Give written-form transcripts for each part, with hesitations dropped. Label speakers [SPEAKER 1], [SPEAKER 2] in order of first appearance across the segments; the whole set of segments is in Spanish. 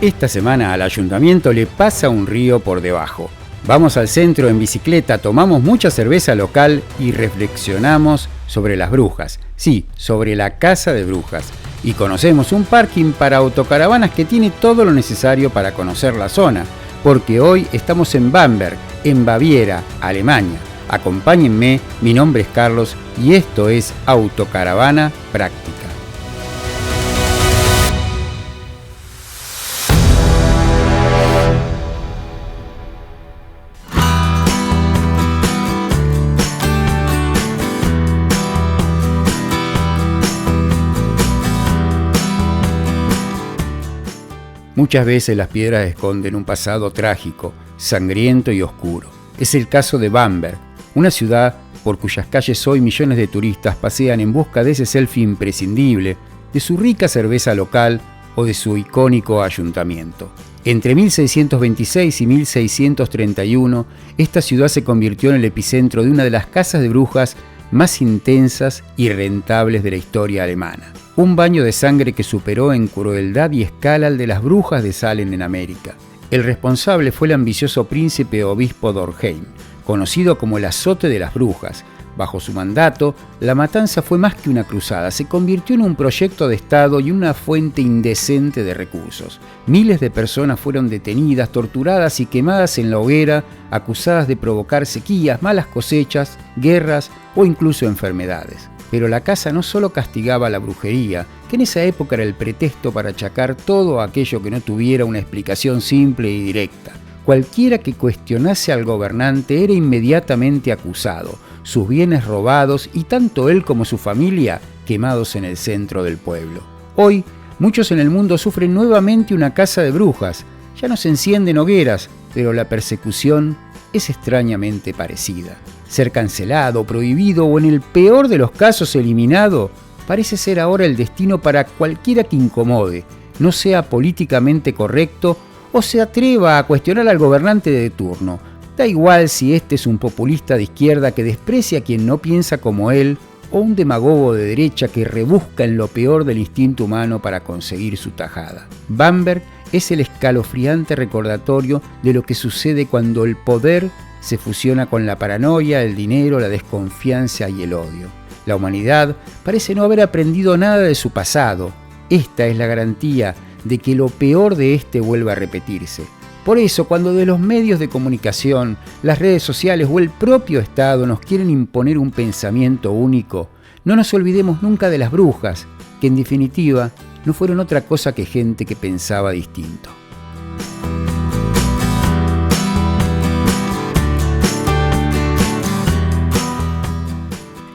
[SPEAKER 1] Esta semana al ayuntamiento le pasa un río por debajo. Vamos al centro en bicicleta, tomamos mucha cerveza local y reflexionamos sobre las brujas. Sí, sobre la casa de brujas. Y conocemos un parking para autocaravanas que tiene todo lo necesario para conocer la zona. Porque hoy estamos en Bamberg, en Baviera, Alemania. Acompáñenme, mi nombre es Carlos y esto es Autocaravana Práctica. Muchas veces las piedras esconden un pasado trágico, sangriento y oscuro. Es el caso de Bamberg, una ciudad por cuyas calles hoy millones de turistas pasean en busca de ese selfie imprescindible, de su rica cerveza local o de su icónico ayuntamiento. Entre 1626 y 1631, esta ciudad se convirtió en el epicentro de una de las casas de brujas más intensas y rentables de la historia alemana. Un baño de sangre que superó en crueldad y escala al de las brujas de Salem en América. El responsable fue el ambicioso príncipe obispo Dorheim, conocido como el azote de las brujas. Bajo su mandato, la matanza fue más que una cruzada, se convirtió en un proyecto de Estado y una fuente indecente de recursos. Miles de personas fueron detenidas, torturadas y quemadas en la hoguera, acusadas de provocar sequías, malas cosechas, guerras o incluso enfermedades. Pero la casa no solo castigaba la brujería, que en esa época era el pretexto para achacar todo aquello que no tuviera una explicación simple y directa. Cualquiera que cuestionase al gobernante era inmediatamente acusado, sus bienes robados y tanto él como su familia quemados en el centro del pueblo. Hoy, muchos en el mundo sufren nuevamente una caza de brujas. Ya no se encienden hogueras, pero la persecución es extrañamente parecida. Ser cancelado, prohibido o en el peor de los casos eliminado parece ser ahora el destino para cualquiera que incomode, no sea políticamente correcto o se atreva a cuestionar al gobernante de turno. Da igual si este es un populista de izquierda que desprecia a quien no piensa como él o un demagogo de derecha que rebusca en lo peor del instinto humano para conseguir su tajada. Bamberg es el escalofriante recordatorio de lo que sucede cuando el poder se fusiona con la paranoia, el dinero, la desconfianza y el odio. La humanidad parece no haber aprendido nada de su pasado. Esta es la garantía de que lo peor de este vuelva a repetirse. Por eso, cuando de los medios de comunicación, las redes sociales o el propio Estado nos quieren imponer un pensamiento único, no nos olvidemos nunca de las brujas, que en definitiva no fueron otra cosa que gente que pensaba distinto.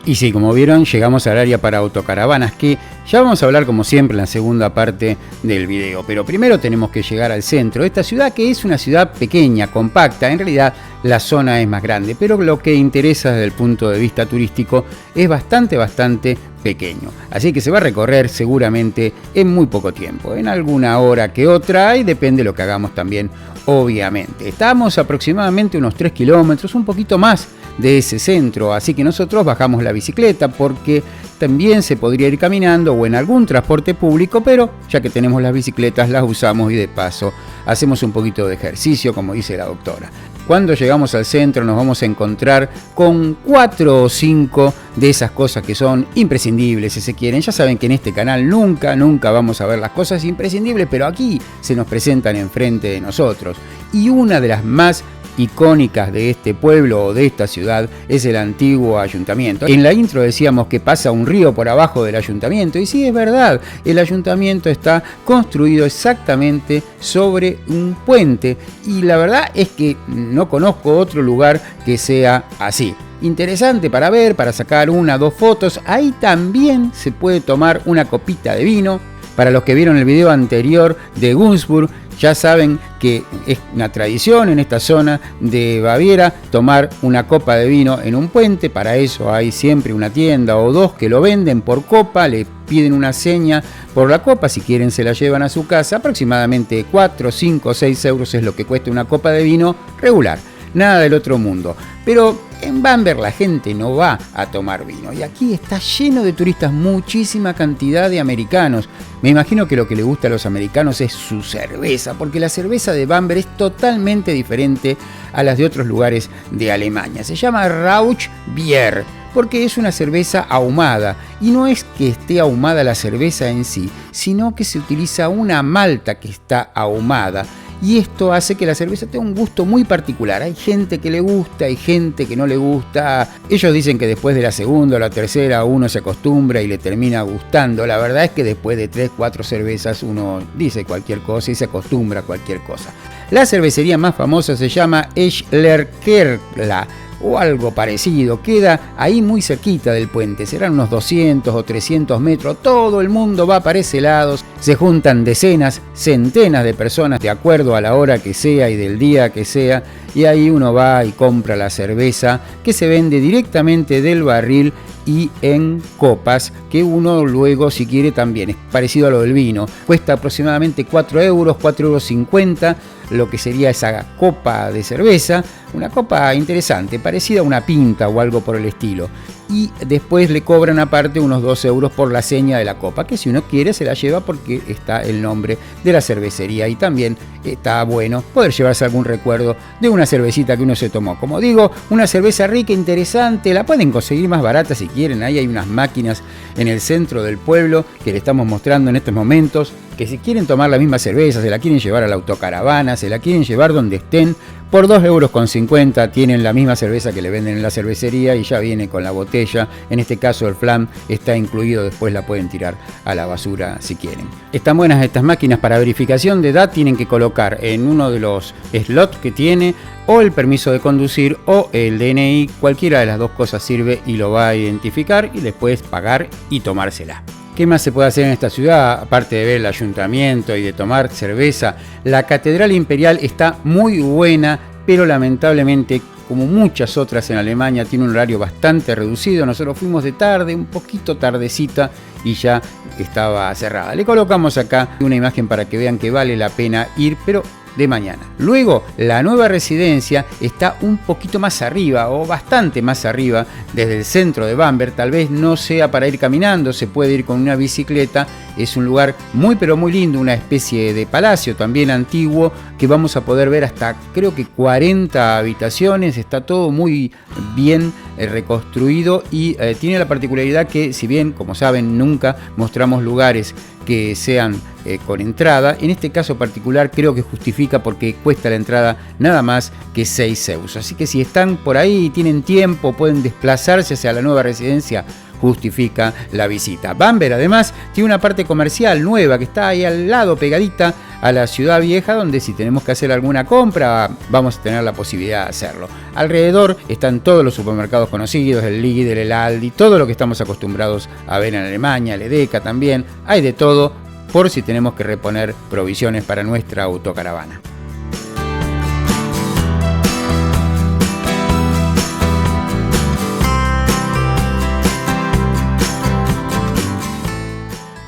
[SPEAKER 1] Y sí, como vieron, llegamos al área para autocaravanas, que ya vamos a hablar como siempre en la segunda parte del video. Pero primero tenemos que llegar al centro de esta ciudad, que es una ciudad pequeña, compacta. En realidad la zona es más grande, pero lo que interesa desde el punto de vista turístico es bastante pequeño. Así que se va a recorrer seguramente en muy poco tiempo, en alguna hora que otra, y depende de lo que hagamos también, obviamente. Estamos aproximadamente unos 3 kilómetros, un poquito más de ese centro, así que nosotros bajamos la bicicleta porque también se podría ir caminando o en algún transporte público, pero ya que tenemos las bicicletas las usamos y de paso hacemos un poquito de ejercicio, como dice la doctora. Cuando llegamos al centro nos vamos a encontrar con 4 o 5 de esas cosas que son imprescindibles, si se quieren. Ya saben que en este canal nunca vamos a ver las cosas imprescindibles, pero aquí se nos presentan enfrente de nosotros. Y una de las más icónicas de este pueblo o de esta ciudad es el antiguo ayuntamiento. En la intro decíamos que pasa un río por abajo del ayuntamiento, y sí, es verdad, el ayuntamiento está construido exactamente sobre un puente, y la verdad es que no conozco otro lugar que sea así. Interesante para ver, para sacar 1 o 2 fotos. Ahí también se puede tomar una copita de vino. Para los que vieron el video anterior de Günzburg, ya saben que es una tradición en esta zona de Baviera tomar una copa de vino en un puente. Para eso hay siempre una tienda o 2 que lo venden por copa, le piden una seña por la copa, si quieren se la llevan a su casa. Aproximadamente 4, 5, 6 euros es lo que cuesta una copa de vino regular. nada del otro mundo. Pero en Bamberg la gente no va a tomar vino y aquí está lleno de turistas, muchísima cantidad de americanos. Me imagino que lo que le gusta a los americanos es su cerveza, porque la cerveza de Bamberg es totalmente diferente a las de otros lugares de Alemania. Se llama Rauchbier, porque es una cerveza ahumada, y no es que esté ahumada la cerveza en sí, sino que se utiliza una malta que está ahumada. Y esto hace que la cerveza tenga un gusto muy particular. Hay gente que le gusta, hay gente que no le gusta. Ellos dicen que después de la segunda o la tercera uno se acostumbra y le termina gustando. La verdad es que después de 3, 4 cervezas uno dice cualquier cosa y se acostumbra a cualquier cosa. La cervecería más famosa se llama Eschlerkerla o algo parecido. Queda ahí muy cerquita del puente. Serán unos 200 o 300 metros. Todo el mundo va para ese lado. Se juntan decenas, centenas de personas de acuerdo a la hora que sea y del día que sea. Y ahí uno va y compra la cerveza que se vende directamente del barril y en copas, que uno luego, si quiere, también es parecido a lo del vino. Cuesta aproximadamente 4 euros, 4,50 euros, lo que sería esa copa de cerveza. Una copa interesante, parecida a una pinta o algo por el estilo. Y después le cobran aparte unos 2 euros por la seña de la copa, que si uno quiere se la lleva porque está el nombre de la cervecería. Y también está bueno poder llevarse algún recuerdo de una cervecita que uno se tomó. Como digo, una cerveza rica, interesante, la pueden conseguir más barata si quieren. Ahí hay unas máquinas en el centro del pueblo que le estamos mostrando en estos momentos, que si quieren tomar la misma cerveza, se la quieren llevar a la autocaravana, se la quieren llevar donde estén, por 2,50 euros tienen la misma cerveza que le venden en la cervecería y ya viene con la botella. En este caso el flam está incluido, después la pueden tirar a la basura si quieren. Están buenas estas máquinas. Para verificación de edad tienen que colocar en uno de los slots que tiene o el permiso de conducir o el DNI, cualquiera de las dos cosas sirve y lo va a identificar y después pagar y tomársela. ¿Qué más se puede hacer en esta ciudad? Aparte de ver el ayuntamiento y de tomar cerveza, la Catedral Imperial está muy buena, pero lamentablemente, como muchas otras en Alemania, tiene un horario bastante reducido. Nosotros fuimos de tarde, un poquito tardecita, y ya estaba cerrada. Le colocamos acá una imagen para que vean que vale la pena ir, pero de mañana. Luego, la nueva residencia está un poquito más arriba o bastante más arriba desde el centro de Bamberg. Tal vez no sea para ir caminando, se puede ir con una bicicleta. Es un lugar muy pero muy lindo, una especie de palacio también antiguo que vamos a poder ver hasta creo que 40 habitaciones. Está todo muy bien reconstruido y tiene la particularidad que, si bien, como saben, nunca mostramos lugares que sean con entrada, en este caso particular creo que justifica porque cuesta la entrada nada más que 6 euros. Así que si están por ahí y tienen tiempo, pueden desplazarse hacia la nueva residencia, justifica la visita. Bamberg además tiene una parte comercial nueva que está ahí al lado, pegadita a la ciudad vieja, donde si tenemos que hacer alguna compra vamos a tener la posibilidad de hacerlo. Alrededor están todos los supermercados conocidos, el Lidl, el Aldi, todo lo que estamos acostumbrados a ver en Alemania, el Edeka también, hay de todo por si tenemos que reponer provisiones para nuestra autocaravana.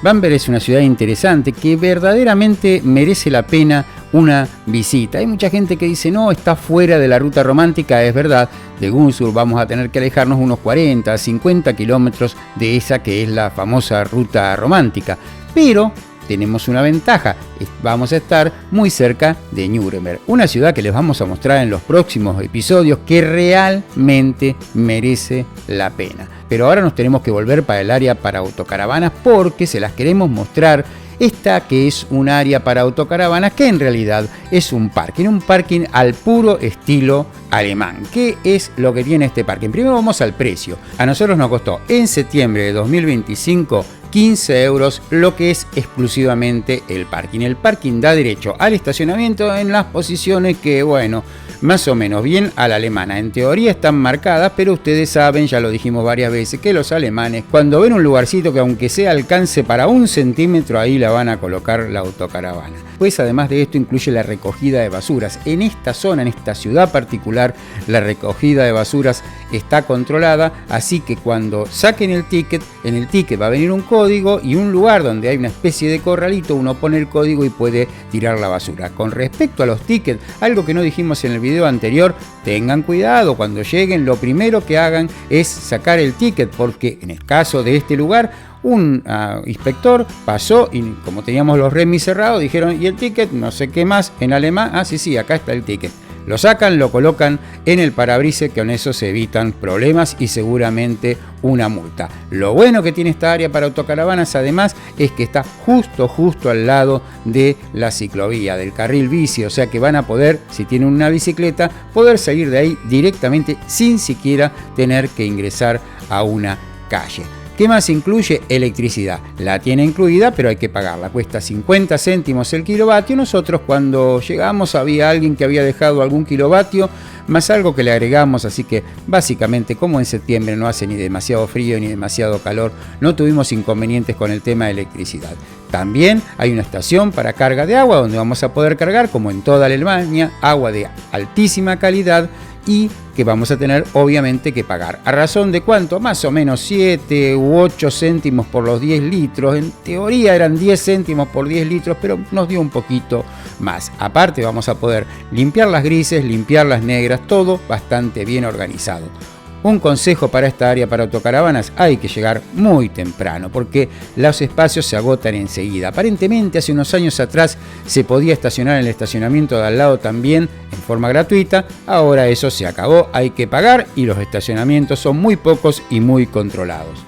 [SPEAKER 1] Bamberg es una ciudad interesante que verdaderamente merece la pena una visita. Hay mucha gente que dice, no, está fuera de la ruta romántica. Es verdad, de Günzburg vamos a tener que alejarnos unos 40, 50 kilómetros de esa que es la famosa ruta romántica. Pero tenemos una ventaja, vamos a estar muy cerca de Nuremberg, una ciudad que les vamos a mostrar en los próximos episodios que realmente merece la pena. Pero ahora nos tenemos que volver para el área para autocaravanas porque se las queremos mostrar. Esta que es un área para autocaravanas que en realidad es un parking al puro estilo alemán. ¿Qué es lo que tiene este parking? Primero vamos al precio. A nosotros nos costó en septiembre de 2025 15 euros lo que es exclusivamente el parking. El parking da derecho al estacionamiento en las posiciones que, bueno, más o menos bien a la alemana. En teoría están marcadas, pero ustedes saben, ya lo dijimos varias veces, que los alemanes, cuando ven un lugarcito que aunque sea alcance para 1 centímetro, ahí la van a colocar la autocaravana. Pues además de esto incluye la recogida de basuras. En esta zona, en esta ciudad particular, la recogida de basuras está controlada, así que cuando saquen el ticket, en el ticket va a venir un código y un lugar donde hay una especie de corralito, uno pone el código y puede tirar la basura. Con respecto a los tickets, algo que no dijimos en el video anterior, tengan cuidado, cuando lleguen lo primero que hagan es sacar el ticket, porque en el caso de este lugar un inspector pasó y como teníamos los remis cerrados dijeron, ¿y el ticket? No sé qué más en alemán, sí, acá está el ticket. Lo sacan, lo colocan en el parabrisas, que con eso se evitan problemas y seguramente una multa. Lo bueno que tiene esta área para autocaravanas además es que está justo al lado de la ciclovía, del carril bici, o sea que van a poder, si tienen una bicicleta, poder salir de ahí directamente sin siquiera tener que ingresar a una calle. ¿Qué más incluye? Electricidad. La tiene incluida, pero hay que pagarla. Cuesta 50 céntimos el kilovatio. Nosotros cuando llegamos había alguien que había dejado algún kilovatio, más algo que le agregamos, así que básicamente como en septiembre no hace ni demasiado frío ni demasiado calor, no tuvimos inconvenientes con el tema de electricidad. También hay una estación para carga de agua donde vamos a poder cargar, como en toda Alemania, agua de altísima calidad y que vamos a tener obviamente que pagar. ¿A razón de cuánto? Más o menos 7 u 8 céntimos por los 10 litros. En teoría eran 10 céntimos por 10 litros, pero nos dio un poquito más. Aparte vamos a poder limpiar las grises, limpiar las negras, todo bastante bien organizado. Un consejo para esta área para autocaravanas: hay que llegar muy temprano porque los espacios se agotan enseguida. Aparentemente hace unos años atrás se podía estacionar en el estacionamiento de al lado también en forma gratuita, ahora eso se acabó, hay que pagar y los estacionamientos son muy pocos y muy controlados.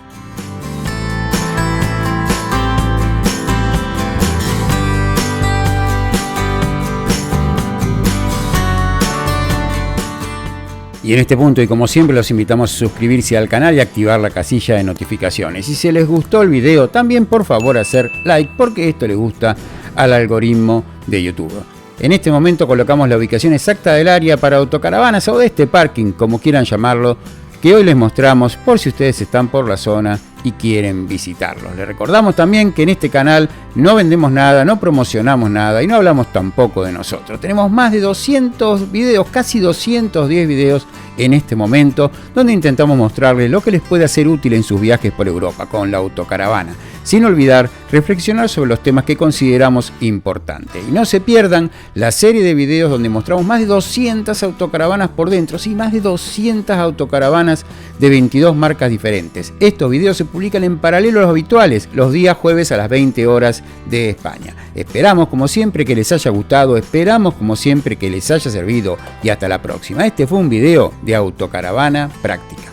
[SPEAKER 1] Y en este punto, y como siempre, los invitamos a suscribirse al canal y activar la casilla de notificaciones. Si se les gustó el video, también por favor hacer like, porque esto le gusta al algoritmo de YouTube. En este momento colocamos la ubicación exacta del área para autocaravanas o de este parking, como quieran llamarlo, que hoy les mostramos por si ustedes están por la zona y quieren visitarlos. Les recordamos también que en este canal no vendemos nada, no promocionamos nada y no hablamos tampoco de nosotros. Tenemos más de 200 videos, casi 210 videos en este momento, donde intentamos mostrarles lo que les puede ser útil en sus viajes por Europa con la autocaravana, sin olvidar reflexionar sobre los temas que consideramos importantes. Y no se pierdan la serie de videos donde mostramos más de 200 autocaravanas por dentro, sí, más de 200 autocaravanas de 22 marcas diferentes. Estos videos se publican en paralelo a los habituales, los días jueves a las 20 horas de España. Esperamos como siempre que les haya gustado, esperamos como siempre que les haya servido y hasta la próxima. Este fue un video de Autocaravana Práctica.